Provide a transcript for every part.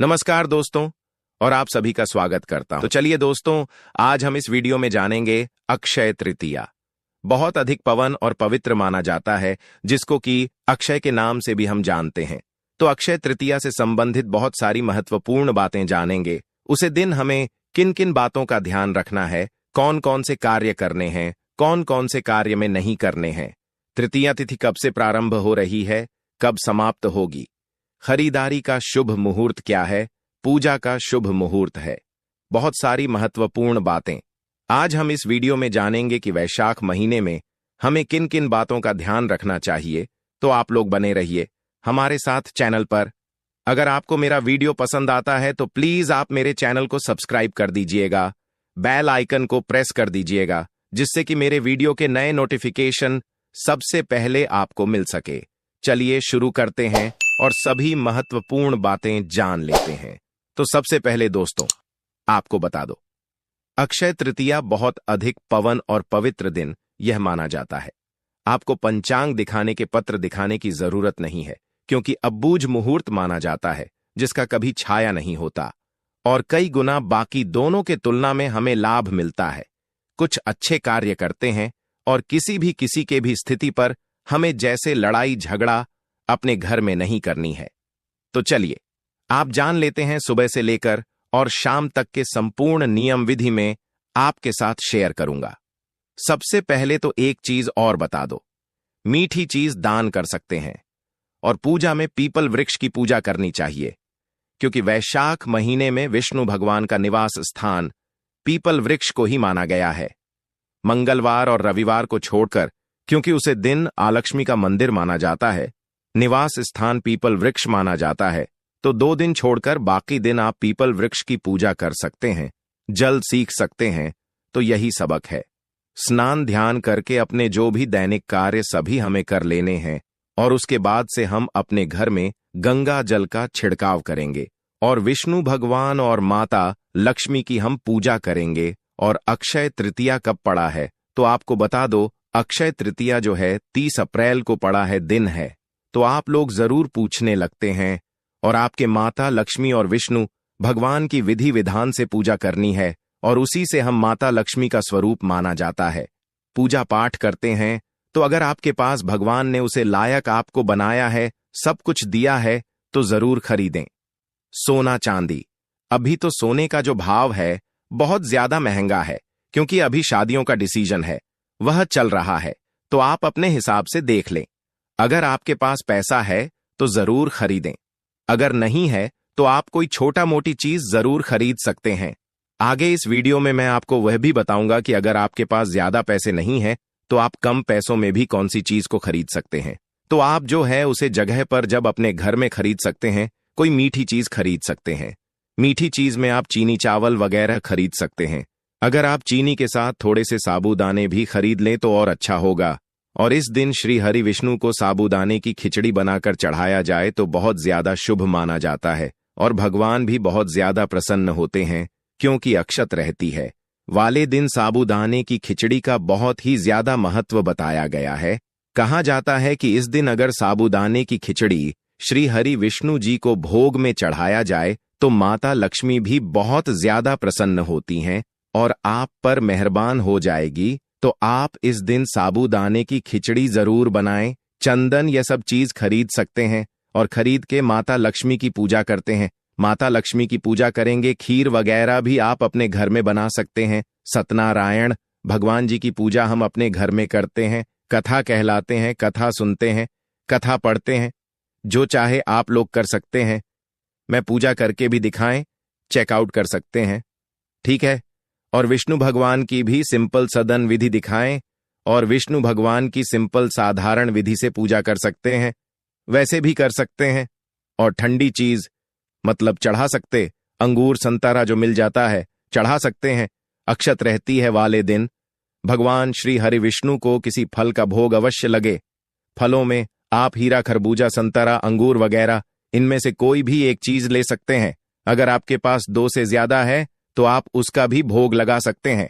नमस्कार दोस्तों, और आप सभी का स्वागत करता हूं। तो चलिए दोस्तों, आज हम इस वीडियो में जानेंगे अक्षय तृतीया। बहुत अधिक पवन और पवित्र माना जाता है, जिसको कि अक्षय के नाम से भी हम जानते हैं। तो अक्षय तृतीया से संबंधित बहुत सारी महत्वपूर्ण बातें जानेंगे। उसे दिन हमें किन किन बातों का ध्यान रखना है, कौन कौन से कार्य करने हैं, कौन कौन से कार्य में नहीं करने हैं, तृतीया तिथि कब से प्रारंभ हो रही है, कब समाप्त होगी, खरीदारी का शुभ मुहूर्त क्या है, पूजा का शुभ मुहूर्त है। बहुत सारी महत्वपूर्ण बातें आज हम इस वीडियो में जानेंगे कि वैशाख महीने में हमें किन किन बातों का ध्यान रखना चाहिए। तो आप लोग बने रहिए हमारे साथ चैनल पर। अगर आपको मेरा वीडियो पसंद आता है तो प्लीज आप मेरे चैनल को सब्सक्राइब कर दीजिएगा, बेल आइकन को प्रेस कर दीजिएगा, जिससे कि मेरे वीडियो के नए नोटिफिकेशन सबसे पहले आपको मिल सके। चलिए शुरू करते हैं और सभी महत्वपूर्ण बातें जान लेते हैं। तो सबसे पहले दोस्तों, आपको बता दो, अक्षय तृतीया बहुत अधिक पवन और पवित्र दिन यह माना जाता है। आपको पंचांग दिखाने के पत्र दिखाने की जरूरत नहीं है, क्योंकि अबूझ मुहूर्त माना जाता है, जिसका कभी छाया नहीं होता और कई गुना बाकी दोनों के तुलना में हमें लाभ मिलता है। कुछ अच्छे कार्य करते हैं और किसी के भी स्थिति पर हमें जैसे लड़ाई झगड़ा अपने घर में नहीं करनी है। तो चलिए आप जान लेते हैं, सुबह से लेकर और शाम तक के संपूर्ण नियम विधि में आपके साथ शेयर करूंगा। सबसे पहले तो एक चीज और बता दो, मीठी चीज दान कर सकते हैं और पूजा में पीपल वृक्ष की पूजा करनी चाहिए, क्योंकि वैशाख महीने में विष्णु भगवान का निवास स्थान पीपल वृक्ष को ही माना गया है। मंगलवार और रविवार को छोड़कर, क्योंकि उसे दिन आलक्ष्मी का मंदिर माना जाता है, निवास स्थान पीपल वृक्ष माना जाता है, तो 2 दिन छोड़कर बाकी दिन आप पीपल वृक्ष की पूजा कर सकते हैं, जल सीख सकते हैं। तो यही सबक है। स्नान ध्यान करके अपने जो भी दैनिक कार्य सभी हमें कर लेने हैं और उसके बाद से हम अपने घर में गंगा जल का छिड़काव करेंगे और विष्णु भगवान और माता लक्ष्मी की हम पूजा करेंगे। और अक्षय तृतीया कब पड़ा है, तो आपको बता दो, अक्षय तृतीया जो है 30 अप्रैल को पड़ा है, दिन है। तो आप लोग जरूर पूछने लगते हैं और आपके माता लक्ष्मी और विष्णु भगवान की विधि विधान से पूजा करनी है और उसी से हम माता लक्ष्मी का स्वरूप माना जाता है। पूजा पाठ करते हैं तो अगर आपके पास भगवान ने उसे लायक आपको बनाया है, सब कुछ दिया है, तो जरूर खरीदें। सोना चांदी, अभी तो सोने का जो भाव है बहुत ज्यादा महंगा है, क्योंकि अभी शादियों का डिसीजन है, वह चल रहा है। तो आप अपने हिसाब से देख लें। अगर आपके पास पैसा है तो जरूर खरीदें, अगर नहीं है तो आप कोई छोटा मोटी चीज जरूर खरीद सकते हैं। आगे इस वीडियो में मैं आपको वह भी बताऊंगा कि अगर आपके पास ज्यादा पैसे नहीं है तो आप कम पैसों में भी कौन सी चीज को खरीद सकते हैं। तो आप जो है उसे जगह पर जब अपने घर में खरीद सकते हैं, कोई मीठी चीज खरीद सकते हैं। मीठी चीज में आप चीनी चावल वगैरह खरीद सकते हैं। अगर आप चीनी के साथ थोड़े से साबूदाने भी खरीद लें तो और अच्छा होगा। और इस दिन श्री हरि विष्णु को साबूदाने की खिचड़ी बनाकर चढ़ाया जाए तो बहुत ज्यादा शुभ माना जाता है और भगवान भी बहुत ज्यादा प्रसन्न होते हैं, क्योंकि अक्षत रहती है वाले दिन साबूदाने की खिचड़ी का बहुत ही ज्यादा महत्व बताया गया है। कहा जाता है कि इस दिन अगर साबूदाने की खिचड़ी श्री हरि विष्णु जी को भोग में चढ़ाया जाए तो माता लक्ष्मी भी बहुत ज्यादा प्रसन्न होती हैं और आप पर मेहरबान हो जाएगी। तो आप इस दिन साबूदाने की खिचड़ी जरूर बनाएं। चंदन ये सब चीज खरीद सकते हैं और खरीद के माता लक्ष्मी की पूजा करते हैं। माता लक्ष्मी की पूजा करेंगे, खीर वगैरह भी आप अपने घर में बना सकते हैं। सत्यनारायण भगवान जी की पूजा हम अपने घर में करते हैं, कथा कहलाते हैं, कथा सुनते हैं, कथा पढ़ते हैं। जो चाहे आप लोग कर सकते हैं। मैं पूजा करके भी दिखाएं, चेकआउट कर सकते हैं, ठीक है। और विष्णु भगवान की भी सिंपल सदन विधि दिखाएं और विष्णु भगवान की सिंपल साधारण विधि से पूजा कर सकते हैं, वैसे भी कर सकते हैं। और ठंडी चीज मतलब चढ़ा सकते, अंगूर संतरा जो मिल जाता है चढ़ा सकते हैं। अक्षत रहती है वाले दिन, भगवान श्री हरि विष्णु को किसी फल का भोग अवश्य लगे। फलों में आप हीरा खरबूजा संतरा अंगूर वगैरह इनमें से कोई भी एक चीज ले सकते हैं। अगर आपके पास 2 से ज्यादा है तो आप उसका भी भोग लगा सकते हैं।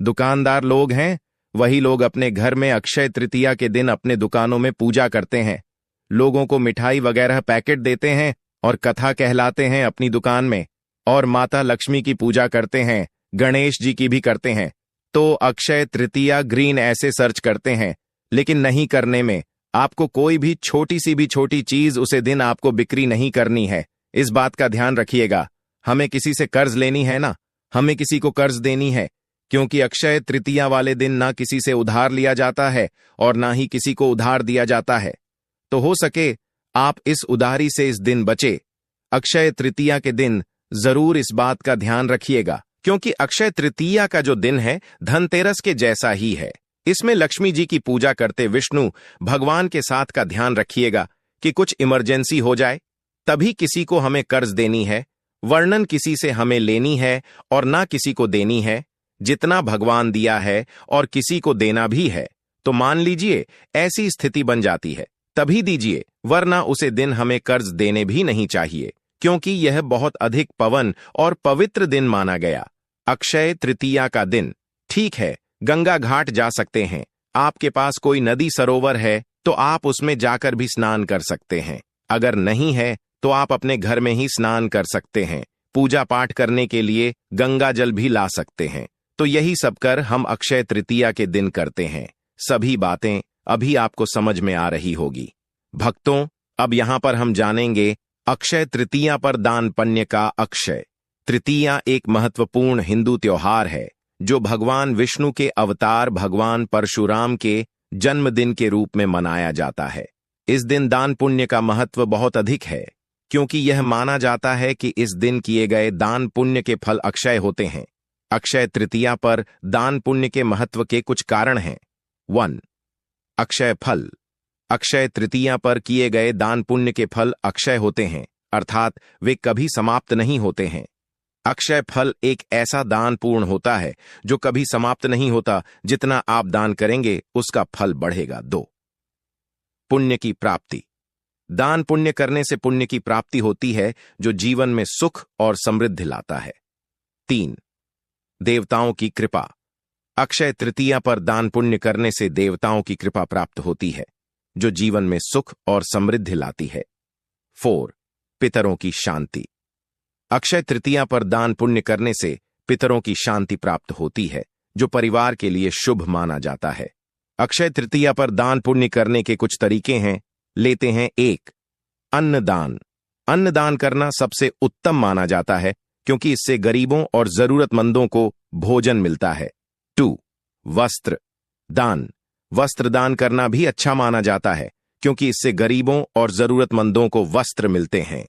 दुकानदार लोग हैं, वही लोग अपने घर में अक्षय तृतीया के दिन अपने दुकानों में पूजा करते हैं, लोगों को मिठाई वगैरह पैकेट देते हैं और कथा कहलाते हैं अपनी दुकान में, और माता लक्ष्मी की पूजा करते हैं, गणेश जी की भी करते हैं, तो अक्षय तृतीया ग्रीन ऐसे सर्च करते हैं, लेकिन नहीं करने में। आपको कोई भी छोटी सी भी छोटी चीज उसे दिन आपको बिक्री नहीं करनी है। इस बात का ध्यान रखिएगा। हमें किसी से कर्ज लेनी है ना, हमें किसी को कर्ज देनी है, क्योंकि अक्षय तृतीया वाले दिन ना किसी से उधार लिया जाता है और ना ही किसी को उधार दिया जाता है। तो हो सके आप इस उधारी से इस दिन बचे। अक्षय तृतीया के दिन जरूर इस बात का ध्यान रखिएगा, क्योंकि अक्षय तृतीया का जो दिन है धनतेरस के जैसा ही है। इसमें लक्ष्मी जी की पूजा करते विष्णु भगवान के साथ का ध्यान रखिएगा कि कुछ इमरजेंसी हो जाए तभी किसी को हमें कर्ज देनी है, वर्णन किसी से हमें लेनी है और ना किसी को देनी है। जितना भगवान दिया है और किसी को देना भी है तो मान लीजिए ऐसी स्थिति बन जाती है तभी दीजिए, वरना उसे दिन हमें कर्ज देने भी नहीं चाहिए, क्योंकि यह बहुत अधिक पवन और पवित्र दिन माना गया। अक्षय तृतीया का दिन, ठीक है, गंगा घाट जा सकते हैं। आपके पास कोई नदी सरोवर है तो आप उसमें जाकर भी स्नान कर सकते हैं। अगर नहीं है तो आप अपने घर में ही स्नान कर सकते हैं। पूजा पाठ करने के लिए गंगा जल भी ला सकते हैं। तो यही सब कर हम अक्षय तृतीया के दिन करते हैं। सभी बातें अभी आपको समझ में आ रही होगी। भक्तों, अब यहां पर हम जानेंगे अक्षय तृतीया पर दान पुण्य का। अक्षय तृतीया एक महत्वपूर्ण हिंदू त्योहार है जो भगवान विष्णु के अवतार भगवान परशुराम के जन्मदिन के रूप में मनाया जाता है। इस दिन दान पुण्य का महत्व बहुत अधिक है, क्योंकि यह माना जाता है कि इस दिन किए गए दान पुण्य के फल अक्षय होते हैं। अक्षय तृतीया पर दान पुण्य के महत्व के कुछ कारण हैं। 1. अक्षय फल। अक्षय तृतीया पर किए गए दान पुण्य के फल अक्षय होते हैं, अर्थात वे कभी समाप्त नहीं होते हैं। अक्षय फल एक ऐसा दान पूर्ण होता है जो कभी समाप्त नहीं होता। जितना आप दान करेंगे उसका फल बढ़ेगा। 2. पुण्य की प्राप्ति। दान पुण्य करने से पुण्य की प्राप्ति होती है जो जीवन में सुख और समृद्धि लाता है। 3. देवताओं की कृपा। अक्षय तृतीया पर दान पुण्य करने से देवताओं की कृपा प्राप्त होती है जो जीवन में सुख और समृद्धि लाती है। 4. पितरों की शांति। अक्षय तृतीया पर दान पुण्य करने से पितरों की शांति प्राप्त होती है जो परिवार के लिए शुभ माना जाता है। अक्षय तृतीया पर दान पुण्य करने के कुछ तरीके हैं, लेते हैं। 1. अन्नदान। अन्नदान करना सबसे उत्तम माना जाता है क्योंकि इससे गरीबों और जरूरतमंदों को भोजन मिलता है। 2. वस्त्र दान। वस्त्र दान करना भी अच्छा माना जाता है क्योंकि इससे गरीबों और जरूरतमंदों को वस्त्र मिलते हैं।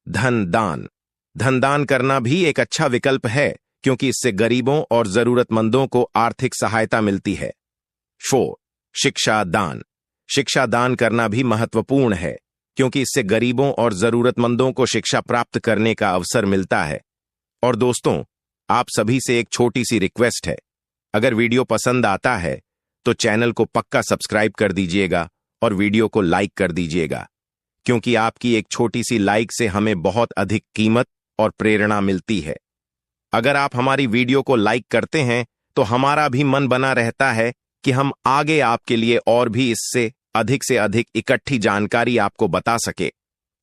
धन दान। धन दान करना भी एक अच्छा विकल्प है क्योंकि इससे गरीबों और जरूरतमंदों को आर्थिक सहायता मिलती है। 4. शिक्षा दान। शिक्षा दान करना भी महत्वपूर्ण है क्योंकि इससे गरीबों और जरूरतमंदों को शिक्षा प्राप्त करने का अवसर मिलता है। और दोस्तों, आप सभी से एक छोटी सी रिक्वेस्ट है, अगर वीडियो पसंद आता है तो चैनल को पक्का सब्सक्राइब कर दीजिएगा और वीडियो को लाइक कर दीजिएगा, क्योंकि आपकी एक छोटी सी लाइक से हमें बहुत अधिक कीमत और प्रेरणा मिलती है। अगर आप हमारी वीडियो को लाइक करते हैं तो हमारा भी मन बना रहता है कि हम आगे आपके लिए और भी इससे अधिक इकट्ठी जानकारी आपको बता सके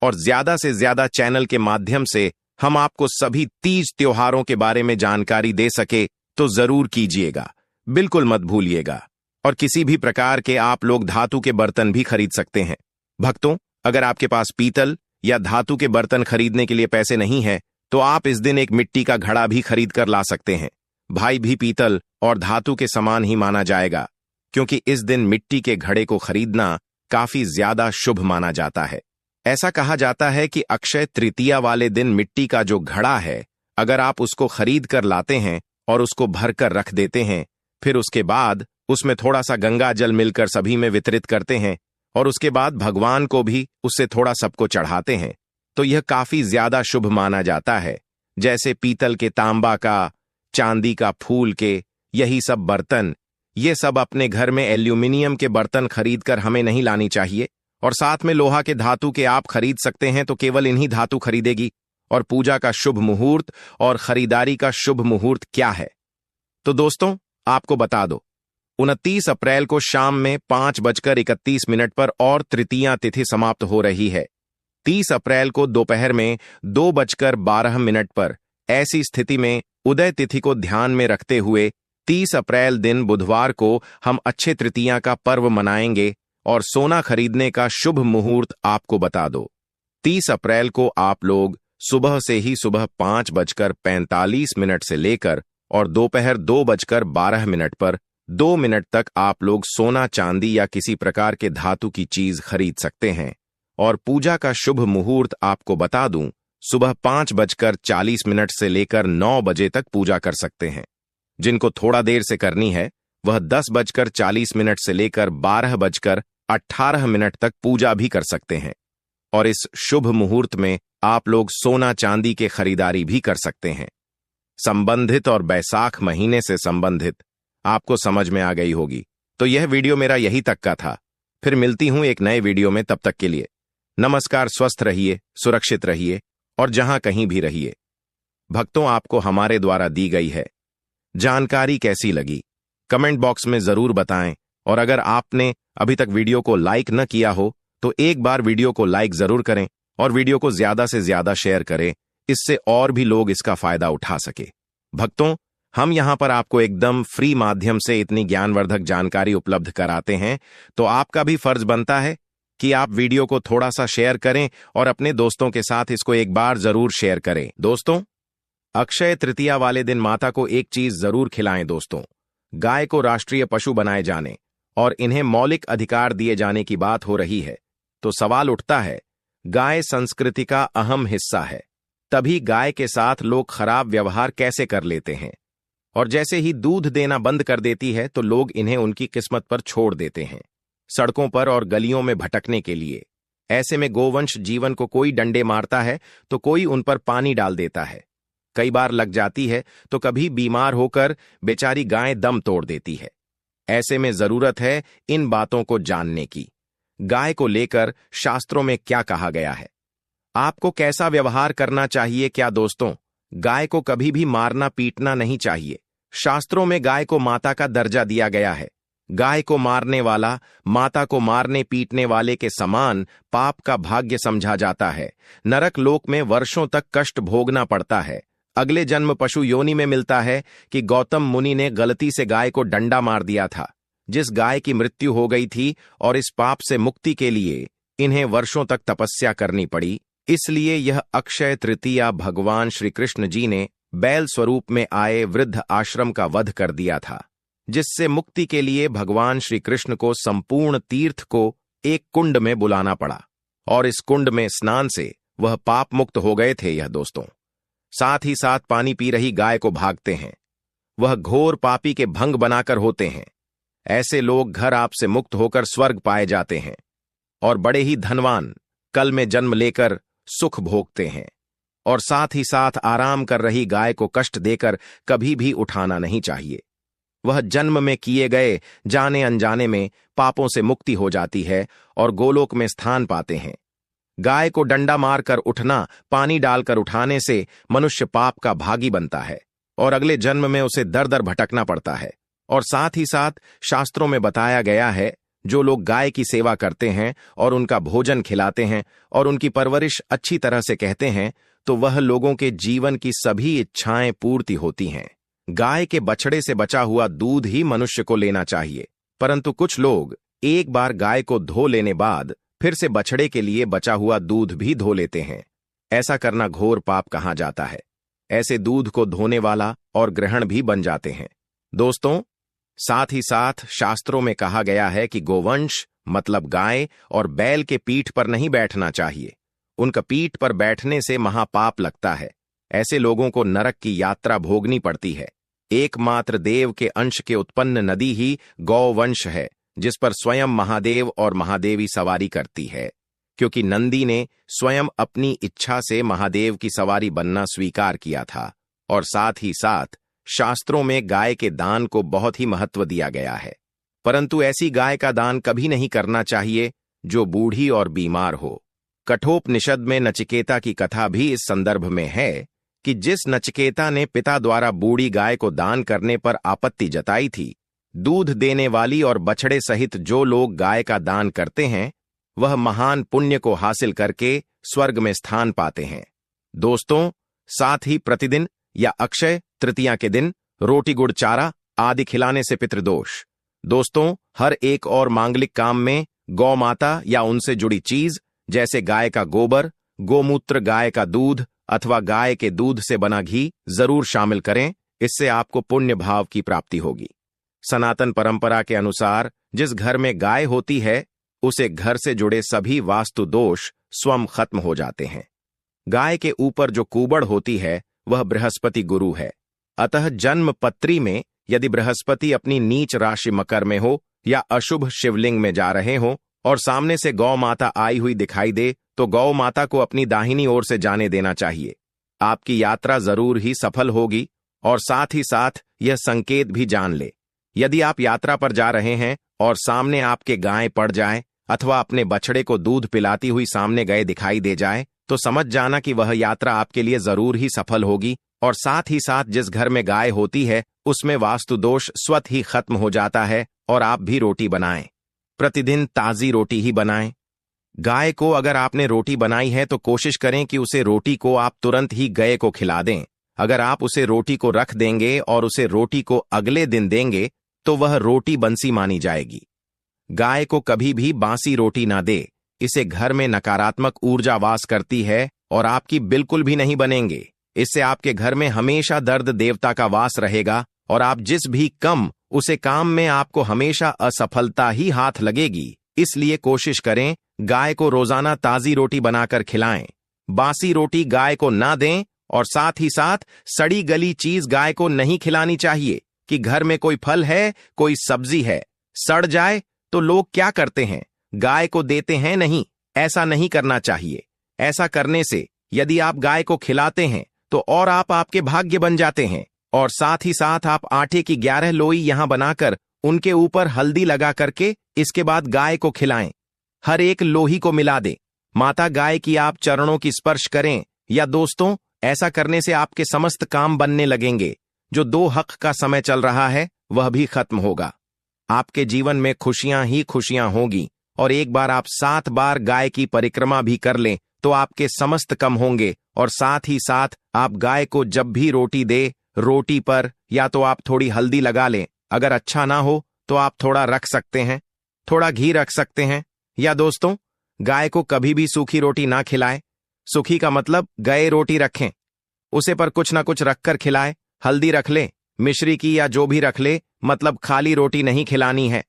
और ज्यादा से ज्यादा चैनल के माध्यम से हम आपको सभी तीज त्योहारों के बारे में जानकारी दे सके। तो जरूर कीजिएगा, बिल्कुल मत भूलिएगा। और किसी भी प्रकार के आप लोग धातु के बर्तन भी खरीद सकते हैं। भक्तों, अगर आपके पास पीतल या धातु के बर्तन खरीदने के लिए पैसे नहीं है तो आप इस दिन एक मिट्टी का घड़ा भी खरीद कर ला सकते हैं। भाई भी पीतल और धातु के समान ही माना जाएगा, क्योंकि इस दिन मिट्टी के घड़े को खरीदना काफी ज्यादा शुभ माना जाता है। ऐसा कहा जाता है कि अक्षय तृतीया वाले दिन मिट्टी का जो घड़ा है, अगर आप उसको खरीद कर लाते हैं और उसको भरकर रख देते हैं, फिर उसके बाद उसमें थोड़ा सा गंगा जल मिलकर सभी में वितरित करते हैं और उसके बाद भगवान को भी उससे थोड़ा सबको चढ़ाते हैं, तो यह काफी ज्यादा शुभ माना जाता है। जैसे पीतल के, तांबा का, चांदी का, फूल के, यही सब बर्तन, ये सब अपने घर में एल्यूमिनियम के बर्तन खरीद कर हमें नहीं लानी चाहिए। और साथ में लोहा के, धातु के आप खरीद सकते हैं तो केवल इन्हीं धातु खरीदेगी। और पूजा का शुभ मुहूर्त और खरीदारी का शुभ मुहूर्त क्या है, तो दोस्तों आपको बता दो, 29 अप्रैल को शाम में 5:31 पर और तृतीया तिथि समाप्त हो रही है। 30 अप्रैल को दोपहर में 2:12 पर ऐसी स्थिति में उदय तिथि को ध्यान में रखते हुए 30 अप्रैल दिन बुधवार को हम अक्षय तृतीया का पर्व मनाएंगे और सोना खरीदने का शुभ मुहूर्त आपको बता दो। 30 अप्रैल को आप लोग सुबह से ही सुबह 5:45 से लेकर और दोपहर 2:12 पर 2 मिनट तक आप लोग सोना चांदी या किसी प्रकार के धातु की चीज खरीद सकते हैं। और पूजा का शुभ मुहूर्त आपको बता दूं, सुबह 5:40 से लेकर 9 बजे तक पूजा कर सकते हैं। जिनको थोड़ा देर से करनी है वह 10:40 से लेकर 12:18 तक पूजा भी कर सकते हैं। और इस शुभ मुहूर्त में आप लोग सोना चांदी के खरीदारी भी कर सकते हैं। संबंधित और बैसाख महीने से संबंधित आपको समझ में आ गई होगी। तो यह वीडियो मेरा यही तक का था। फिर मिलती हूं एक नए वीडियो में, तब तक के लिए नमस्कार। स्वस्थ रहिए, सुरक्षित रहिए और जहां कहीं भी रहिए। भक्तों, आपको हमारे द्वारा दी गई है जानकारी कैसी लगी कमेंट बॉक्स में जरूर बताएं। और अगर आपने अभी तक वीडियो को लाइक न किया हो तो एक बार वीडियो को लाइक जरूर करें और वीडियो को ज्यादा से ज्यादा शेयर करें, इससे और भी लोग इसका फायदा उठा सके। भक्तों, हम यहां पर आपको एकदम फ्री माध्यम से इतनी ज्ञानवर्धक जानकारी उपलब्ध कराते हैं, तो आपका भी फर्ज बनता है कि आप वीडियो को थोड़ा सा शेयर करें और अपने दोस्तों के साथ इसको एक बार जरूर शेयर करें। दोस्तों, अक्षय तृतीया वाले दिन माता को एक चीज जरूर खिलाएं। दोस्तों, गाय को राष्ट्रीय पशु बनाए जाने और इन्हें मौलिक अधिकार दिए जाने की बात हो रही है, तो सवाल उठता है, गाय संस्कृति का अहम हिस्सा है, तभी गाय के साथ लोग खराब व्यवहार कैसे कर लेते हैं? और जैसे ही दूध देना बंद कर देती है तो लोग इन्हें उनकी किस्मत पर छोड़ देते हैं, सड़कों पर और गलियों में भटकने के लिए। ऐसे में गोवंश जीवन को कोई डंडे मारता है तो कोई उन पर पानी डाल देता है। कई बार लग जाती है तो कभी बीमार होकर बेचारी गाय दम तोड़ देती है। ऐसे में जरूरत है इन बातों को जानने की। गाय को लेकर शास्त्रों में क्या कहा गया है, आपको कैसा व्यवहार करना चाहिए? क्या दोस्तों, गाय को कभी भी मारना पीटना नहीं चाहिए। शास्त्रों में गाय को माता का दर्जा दिया गया है। गाय को मारने वाला माता को मारने पीटने वाले के समान पाप का भाग्य समझा जाता है। नरक लोक में वर्षों तक कष्ट भोगना पड़ता है। अगले जन्म पशु योनि में मिलता है कि गौतम मुनि ने गलती से गाय को डंडा मार दिया था, जिस गाय की मृत्यु हो गई थी, और इस पाप से मुक्ति के लिए इन्हें वर्षों तक तपस्या करनी पड़ी। इसलिए यह अक्षय तृतीया भगवान श्री कृष्ण जी ने बैल स्वरूप में आए वृद्ध आश्रम का वध कर दिया था, जिससे मुक्ति के लिए भगवान श्री कृष्ण को संपूर्ण तीर्थ को एक कुंड में बुलाना पड़ा और इस कुंड में स्नान से वह पाप मुक्त हो गए थे। यह दोस्तों, साथ ही साथ पानी पी रही गाय को भागते हैं, वह घोर पापी के भंग बनाकर होते हैं। ऐसे लोग घर आपसे मुक्त होकर स्वर्ग पाए जाते हैं और बड़े ही धनवान कल में जन्म लेकर सुख भोगते हैं। और साथ ही साथ आराम कर रही गाय को कष्ट देकर कभी भी उठाना नहीं चाहिए। वह जन्म में किए गए जाने अनजाने में पापों से मुक्ति हो जाती है और गोलोक में स्थान पाते हैं। गाय को डंडा मारकर उठना, पानी डालकर उठाने से मनुष्य पाप का भागी बनता है और अगले जन्म में उसे दर दर भटकना पड़ता है। और साथ ही साथ शास्त्रों में बताया गया है, जो लोग गाय की सेवा करते हैं और उनका भोजन खिलाते हैं और उनकी परवरिश अच्छी तरह से कहते हैं, तो वह लोगों के जीवन की सभी इच्छाएं पूर्ति होती हैं। गाय के बछड़े से बचा हुआ दूध ही मनुष्य को लेना चाहिए, परंतु कुछ लोग एक बार गाय को धो लेने बाद फिर से बछड़े के लिए बचा हुआ दूध भी धो लेते हैं। ऐसा करना घोर पाप कहा जाता है। ऐसे दूध को धोने वाला और ग्रहण भी बन जाते हैं। दोस्तों, साथ ही साथ शास्त्रों में कहा गया है कि गोवंश मतलब गाय और बैल के पीठ पर नहीं बैठना चाहिए। उनका पीठ पर बैठने से महापाप लगता है। ऐसे लोगों को नरक की यात्रा भोगनी पड़ती है। एकमात्र देव के अंश के उत्पन्न नदी ही गौवंश है, जिस पर स्वयं महादेव और महादेवी सवारी करती है, क्योंकि नंदी ने स्वयं अपनी इच्छा से महादेव की सवारी बनना स्वीकार किया था। और साथ ही साथ शास्त्रों में गाय के दान को बहुत ही महत्व दिया गया है, परंतु ऐसी गाय का दान कभी नहीं करना चाहिए जो बूढ़ी और बीमार हो। कठोपनिषद में नचिकेता की कथा भी इस संदर्भ में है कि जिस नचिकेता ने पिता द्वारा बूढ़ी गाय को दान करने पर आपत्ति जताई थी, दूध देने वाली और बछड़े सहित जो लोग गाय का दान करते हैं, वह महान पुण्य को हासिल करके स्वर्ग में स्थान पाते हैं। दोस्तों, साथ ही प्रतिदिन या अक्षय तृतीया के दिन रोटी गुड़ चारा आदि खिलाने से पितृदोष। दोस्तों, हर एक और मांगलिक काम में गौ माता या उनसे जुड़ी चीज जैसे गाय का गोबर, गोमूत्र, गाय का दूध अथवा गाय के दूध से बना घी जरूर शामिल करें। इससे आपको पुण्य भाव की प्राप्ति होगी। सनातन परंपरा के अनुसार जिस घर में गाय होती है उसे घर से जुड़े सभी वास्तु दोष स्वयं खत्म हो जाते हैं। गाय के ऊपर जो कुबड़ होती है वह बृहस्पति गुरु है। अतः जन्म पत्री में यदि बृहस्पति अपनी नीच राशि मकर में हो या अशुभ शिवलिंग में जा रहे हो और सामने से गौ माता आई हुई दिखाई दे तो गौ माता को अपनी दाहिनी ओर से जाने देना चाहिए। आपकी यात्रा जरूर ही सफल होगी। और साथ ही साथ यह संकेत भी जान ले, यदि आप यात्रा पर जा रहे हैं और सामने आपके गाय पड़ जाए अथवा अपने बछड़े को दूध पिलाती हुई सामने गए दिखाई दे जाए तो समझ जाना कि वह यात्रा आपके लिए जरूर ही सफल होगी। और साथ ही साथ जिस घर में गाय होती है उसमें वास्तु दोष स्वतः ही खत्म हो जाता है। और आप भी रोटी बनाएं, प्रतिदिन ताजी रोटी ही बनाएं। गाय को अगर आपने रोटी बनाई है तो कोशिश करें कि उसे रोटी को आप तुरंत ही गाय को खिला दें। अगर आप उसे रोटी को रख देंगे और उसे रोटी को अगले दिन देंगे तो वह रोटी बंसी मानी जाएगी। गाय को कभी भी बासी रोटी ना दे, इसे घर में नकारात्मक ऊर्जा वास करती है और आपकी बिल्कुल भी नहीं बनेंगे। इससे आपके घर में हमेशा दर्द देवता का वास रहेगा और आप जिस भी उसे काम में आपको हमेशा असफलता ही हाथ लगेगी। इसलिए कोशिश करें गाय को रोजाना ताजी रोटी बनाकर खिलाएं। बासी रोटी गाय को ना दें और साथ ही साथ सड़ी गली चीज गाय को नहीं खिलानी चाहिए कि घर में कोई फल है, कोई सब्जी है, सड़ जाए तो लोग क्या करते हैं, गाय को देते हैं नहीं। ऐसा नहीं करना चाहिए। ऐसा करने से यदि आप गाय को खिलाते हैं तो और आपके भाग्य बन जाते हैं। और साथ ही साथ आप आटे की 11 लोई यहां बनाकर उनके ऊपर हल्दी लगा करके इसके बाद गाय को खिलाएं। हर एक लोही को मिला दें। माता गाय की आप चरणों की स्पर्श करें। या दोस्तों, ऐसा करने से आपके समस्त काम बनने लगेंगे। जो 2 हक का समय चल रहा है वह भी खत्म होगा। आपके जीवन में खुशियां ही खुशियां होगी। और एक बार आप 7 बार गाय की परिक्रमा भी कर लें तो आपके समस्त कम होंगे। और साथ ही साथ आप गाय को जब भी रोटी दे, रोटी पर या तो आप थोड़ी हल्दी लगा लें। अगर अच्छा ना हो तो आप थोड़ा रख सकते हैं, थोड़ा घी रख सकते हैं। या दोस्तों, गाय को कभी भी सूखी रोटी ना खिलाएं। सूखी का मतलब गए रोटी रखें, उसे पर कुछ ना कुछ रखकर खिलाएं। हल्दी रख ले, मिश्री की या जो भी रख ले, मतलब खाली रोटी नहीं खिलानी है।